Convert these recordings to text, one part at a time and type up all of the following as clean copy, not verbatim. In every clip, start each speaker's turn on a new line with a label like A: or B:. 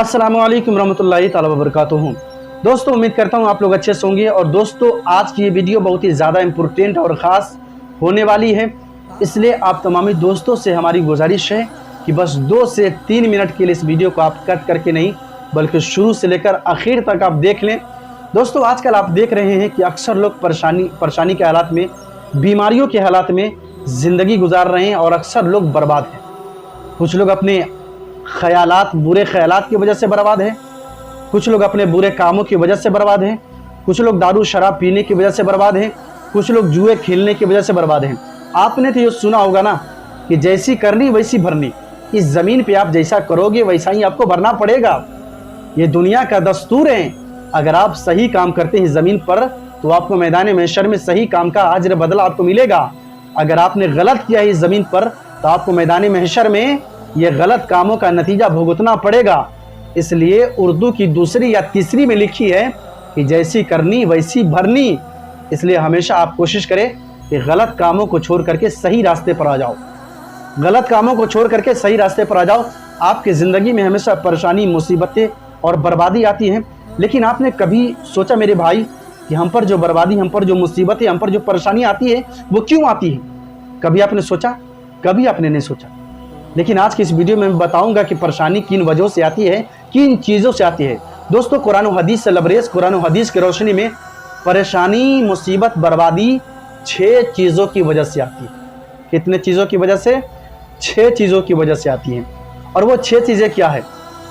A: अस्सलामु अलैकुम रहमतुल्लाहि ताला वबरकातुहू। दोस्तों, उम्मीद करता हूँ आप लोग अच्छे से होंगे। और दोस्तों, आज की ये वीडियो बहुत ही ज़्यादा इम्पोर्टेंट और ख़ास होने वाली है, इसलिए आप तमामी दोस्तों से हमारी गुजारिश है कि बस 2 से 3 मिनट के लिए इस वीडियो को आप कट करके नहीं बल्कि शुरू से लेकर आखिर तक आप देख लें। दोस्तों, आजकल आप देख रहे हैं कि अक्सर लोग परेशानी के हालात में, बीमारियों के हालात में ज़िंदगी गुजार रहे हैं और अक्सर लोग बर्बाद हैं। कुछ लोग अपने बुरे ख्यालात की वजह से बर्बाद हैं, कुछ लोग अपने बुरे कामों की वजह से बर्बाद हैं, कुछ लोग दारू शराब पीने की वजह से बर्बाद हैं, कुछ लोग जुए खेलने की वजह से बर्बाद हैं। आपने तो ये सुना होगा ना कि जैसी करनी वैसी भरनी। इस ज़मीन पे आप जैसा करोगे वैसा ही आपको भरना पड़ेगा। ये दुनिया का दस्तूर है। अगर आप सही काम करते हैं ज़मीन पर तो आपको मैदान महशर में सही काम का अजर बदला आपको मिलेगा। अगर आपने गलत किया है इस ज़मीन पर तो आपको मैदान महशर में ये गलत कामों का नतीजा भुगतना पड़ेगा। इसलिए उर्दू की दूसरी या तीसरी में लिखी है कि जैसी करनी वैसी भरनी। इसलिए हमेशा आप कोशिश करें कि गलत कामों को छोड़ करके सही रास्ते पर आ जाओ। गलत कामों को छोड़ करके सही रास्ते पर आ जाओ। आपकी ज़िंदगी में हमेशा परेशानी, मुसीबतें और बर्बादी आती हैं, लेकिन आपने कभी सोचा मेरे भाई कि हम पर जो बर्बादी, हम पर जो मुसीबतें, हम पर जो परेशानी आती है वो क्यों आती है? कभी आपने सोचा? कभी आपने नहीं सोचा। लेकिन आज की इस वीडियो में मैं बताऊंगा कि परेशानी किन वजहों से आती है, किन चीज़ों से आती है। दोस्तों, कुरान और हदीस से लबरेज, कुरान और हदीस की रोशनी में परेशानी, मुसीबत, बर्बादी 6 चीज़ों की वजह से आती है। कितने चीज़ों की वजह से? 6 चीज़ों की वजह से आती हैं। और वो 6 चीज़ें क्या है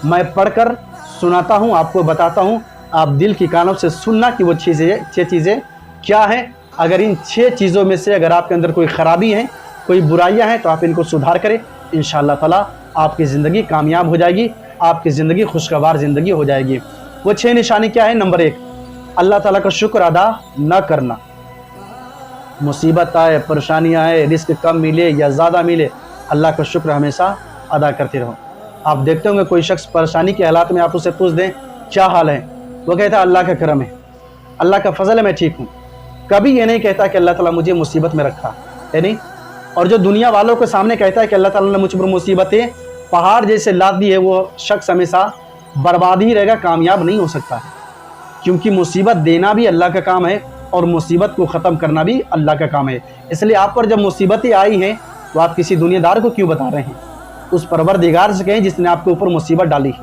A: मैं पढ़कर सुनाता हूँ, आपको बताता हूँ। आप दिल की कानों से सुनना कि वो 6 चीज़ें क्या हैं। अगर इन 6 चीज़ों में से अगर आपके अंदर कोई ख़राबी है, कोई बुराइयां हैं, तो आप इनको सुधार करें। इंशाअल्लाह ताला आपकी ज़िंदगी कामयाब हो जाएगी, आपकी ज़िंदगी खुशगवार ज़िंदगी हो जाएगी। वो 6 निशानी क्या है? नंबर 1, अल्लाह ताला का शुक्र अदा न करना। मुसीबत आए, परेशानियाँ आए, रिस्क कम मिले या ज़्यादा मिले, अल्लाह का शुक्र हमेशा अदा करते रहो। आप देखते होंगे कोई शख्स परेशानी के हालात में आप उससे पूछ दें क्या हाल है, वो कहता है अल्लाह का करम है, अल्लाह का फजल है, मैं ठीक हूँ। कभी ये नहीं कहता कि अल्लाह ताला मुझे मुसीबत में रखा है, नहीं। और जो दुनिया वालों के सामने कहता है कि अल्लाह ताला ने मुझ पर मुसीबतें पहाड़ जैसे लाद दी है, वो शख्स हमेशा बर्बाद ही रहेगा, कामयाब नहीं हो सकता है। क्योंकि मुसीबत देना भी अल्लाह का काम है और मुसीबत को ख़त्म करना भी अल्लाह का काम है। इसलिए आप पर जब मुसीबतें आई हैं तो आप किसी दुनियादार को क्यों बता रहे हैं? उस परवरदिगार से कहें जिसने आपके ऊपर मुसीबत डाली।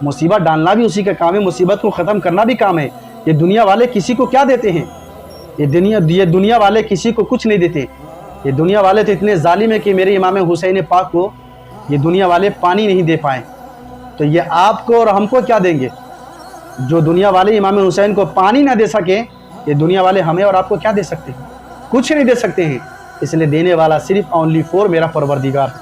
A: मुसीबत डालना भी उसी का काम है, मुसीबत को ख़त्म करना भी काम है। ये दुनिया वाले किसी को क्या देते हैं? ये दुनिया वाले किसी को कुछ नहीं देते। ये दुनिया वाले तो इतने जालिम है कि मेरे इमाम हुसैन पाक को ये दुनिया वाले पानी नहीं दे पाए, तो ये आपको और हमको क्या देंगे? जो दुनिया वाले इमाम हुसैन को पानी ना दे सके, ये दुनिया वाले हमें और आपको क्या दे सकते हैं? कुछ नहीं दे सकते हैं। इसलिए देने वाला सिर्फ ओनली फॉर मेरा परवरदिगार,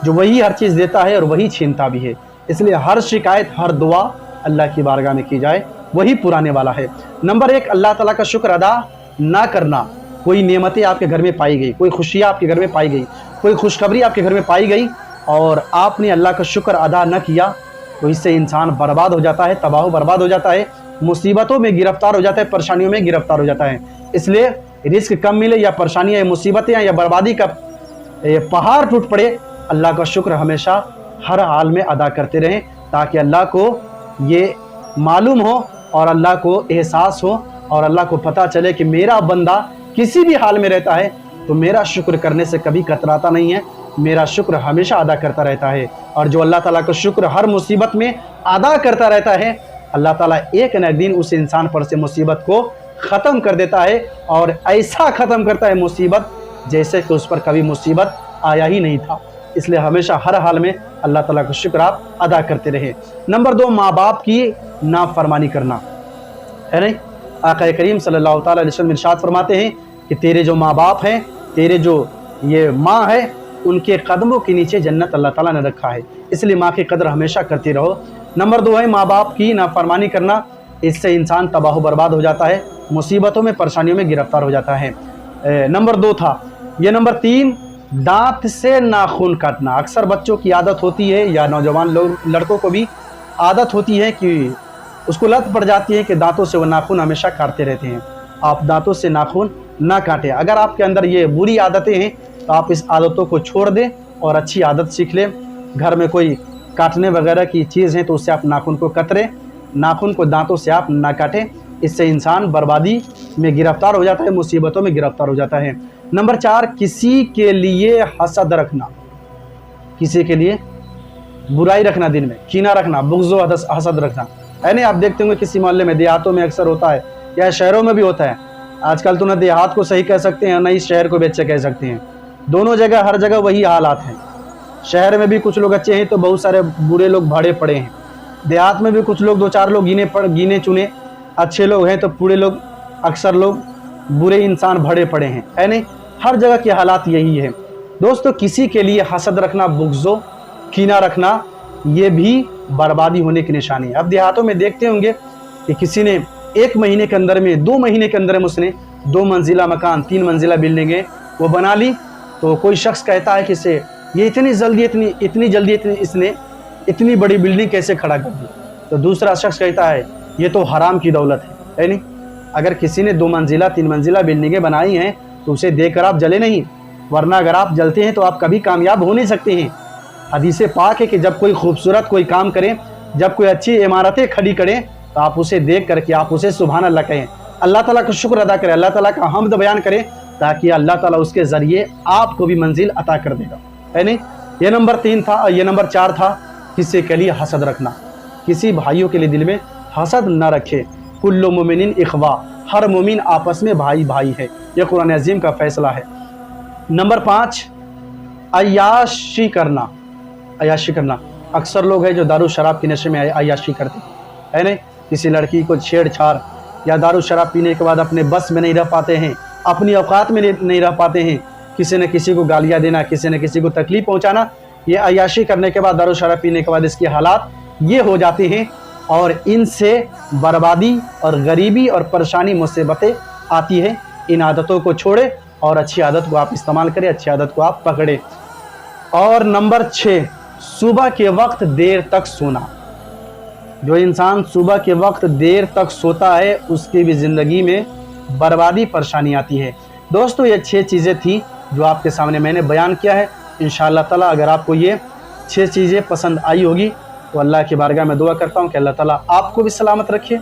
A: जो वही हर चीज़ देता है और वही छीनता भी है। इसलिए हर शिकायत, हर दुआ अल्लाह की बारगाह में की जाए, वही पुराने वाला है। नंबर 1, अल्लाह ताला का शुक्र अदा ना करना। कोई नेमतें आपके घर में पाई गई, कोई खुशियाँ आपके घर में पाई गई, कोई खुशखबरी आपके घर में पाई गई और आपने अल्लाह का शुक्र अदा न किया, तो इससे इंसान बर्बाद हो जाता है, तबाह बर्बाद हो जाता है, मुसीबतों में गिरफ्तार हो जाता है, परेशानियों में गिरफ्तार हो जाता है। इसलिए रिस्क कम मिले या परेशानियाँ, मुसीबतें या बर्बादी का पहाड़ टूट पड़े, अल्लाह का शुक्र हमेशा हर हाल में अदा करते रहें, ताकि अल्लाह को ये मालूम हो और अल्लाह को एहसास हो और अल्लाह को पता चले कि मेरा बंदा किसी भी हाल में रहता है तो मेरा शुक्र करने से कभी कतराता नहीं है, मेरा शुक्र हमेशा अदा करता रहता है। और जो अल्लाह ताला का शुक्र हर मुसीबत में अदा करता रहता है, अल्लाह ताला एक न एक दिन उस इंसान पर से मुसीबत को ख़त्म कर देता है, और ऐसा ख़त्म करता है मुसीबत जैसे कि उस पर कभी मुसीबत आया ही नहीं था। इसलिए हमेशा हर हाल में अल्लाह ताला का शुक्र आप अदा करते रहे। नंबर 2, माँ बाप की नाफरमानी करना, है नहीं। आक़ा करीम सल्लल्लाहु अलैहि वसल्लम इरशाद फरमाते हैं कि तेरे जो माँ बाप हैं, तेरे जो ये माँ है, उनके कदमों के नीचे जन्नत अल्लाह ताला ने रखा है। इसलिए माँ की कदर हमेशा करती रहो। नंबर 2 है माँ बाप की नाफरमानी करना। इससे इंसान तबाह बर्बाद हो जाता है, मुसीबतों में, परेशानियों में गिरफ्तार हो जाता है। नंबर 2 था ये। नंबर 3, दांत से नाखून काटना। अक्सर बच्चों की आदत होती है या नौजवान लोग, लड़कों को भी आदत होती है कि उसको लत पड़ जाती है कि दांतों से वो नाखून हमेशा काटते रहते हैं। आप दांतों से नाखून ना काटें। अगर आपके अंदर ये बुरी आदतें हैं तो आप इस आदतों को छोड़ दें और अच्छी आदत सीख लें। घर में कोई काटने वगैरह की चीज़ है तो उससे आप नाखून को कतरें, नाखून को दांतों से आप ना काटें, इससे इंसान बर्बादी में गिरफ्तार हो जाता है, मुसीबतों में गिरफ्तार हो जाता है। नंबर 4, किसी के लिए हसद रखना, किसी के लिए बुराई रखना, दिन में कीना रखना, बुग़्ज़ व हसद रखना, है नहीं। आप देखते होंगे किसी मोहल्ले में, देहातों में अक्सर होता है या शहरों में भी होता है। आजकल तो ना देहात को सही कह सकते हैं ना ही शहर को भी अच्छे कह सकते हैं, दोनों जगह हर जगह वही हालात हैं। शहर में भी कुछ लोग अच्छे हैं तो बहुत सारे बुरे लोग भरे पड़े हैं, देहात में भी कुछ लोग 2-4 लोग गिने चुने अच्छे लोग हैं तो पूरे लोग अक्सर लोग बुरे इंसान भरे पड़े हैं, है नहीं। हर जगह के हालात यही है दोस्तों। किसी के लिए हसद रखना, बुग़्ज़ो कीना रखना, ये भी बर्बादी होने की निशानी है। अब देहातों में देखते होंगे कि किसी ने 1 महीने के अंदर में, 2 महीने के अंदर में उसने 2 मंजिला मकान, 3 मंजिला बिल्डिंगें वो बना ली, तो कोई शख्स कहता है कि इसे ये इतनी जल्दी इसने इतनी बड़ी बिल्डिंग कैसे खड़ा कर दी। तो दूसरा शख्स कहता है ये तो हराम की दौलत है नहीं। अगर किसी ने 2 मंजिला 3 मंजिला बिल्डिंगें बनाई हैं तो उसे देखकर आप जले नहीं, वरना अगर आप जलते हैं तो आप कभी कामयाब हो नहीं सकते हैं। हदीस पाक है कि जब कोई खूबसूरत कोई काम करें, जब कोई अच्छी इमारतें खड़ी करें तो आप उसे देख करके आप उसे सुभान अल्लाह कहें, अल्लाह ताला का शुक्र अदा करें, अल्लाह ताला का हम्द बयान करें, ताकि अल्लाह ताला उसके ज़रिए आपको भी मंजिल अता कर देगा, है नहीं। ये नंबर 3 था। ये नंबर 4 था, किसी के लिए हसद रखना, किसी भाइयों के लिए दिल में हसद न रखे। कुल्लु मोमिनिन इख्वा, हर मोमिन आपस में भाई भाई है, यह कुरान अज़ीम का फैसला है। नंबर 5, अय्याशी करना, अय्याशी करना। अक्सर लोग हैं जो दारू शराब के नशे में अय्याशी करते हैं, नहीं। किसी लड़की को छेड़छाड़ या दारू शराब पीने के बाद अपने बस में नहीं रह पाते हैं, अपनी औकात में नहीं रह पाते हैं, किसी न किसी को गालियाँ देना, किसी न किसी को तकलीफ़ पहुँचाना, ये अय्याशी करने के बाद, दारू शराब पीने के बाद इसके हालात ये हो जाते हैं और इनसे बर्बादी और गरीबी और परेशानी मुसीबतें आती है। इन आदतों को छोड़े और अच्छी आदत को आप इस्तेमाल करें, अच्छी आदत को आप पकड़ें। और नंबर 6, सुबह के वक्त देर तक सोना। जो इंसान सुबह के वक्त देर तक सोता है उसकी भी ज़िंदगी में बर्बादी परेशानी आती है। दोस्तों ये 6 चीज़ें थी जो आपके सामने मैंने बयान किया है। इंशाअल्लाह ताला अगर आपको ये 6 चीज़ें पसंद आई होगी तो अल्लाह की बारगाह में दुआ करता हूँ कि अल्लाह ताला आपको भी सलामत रखे।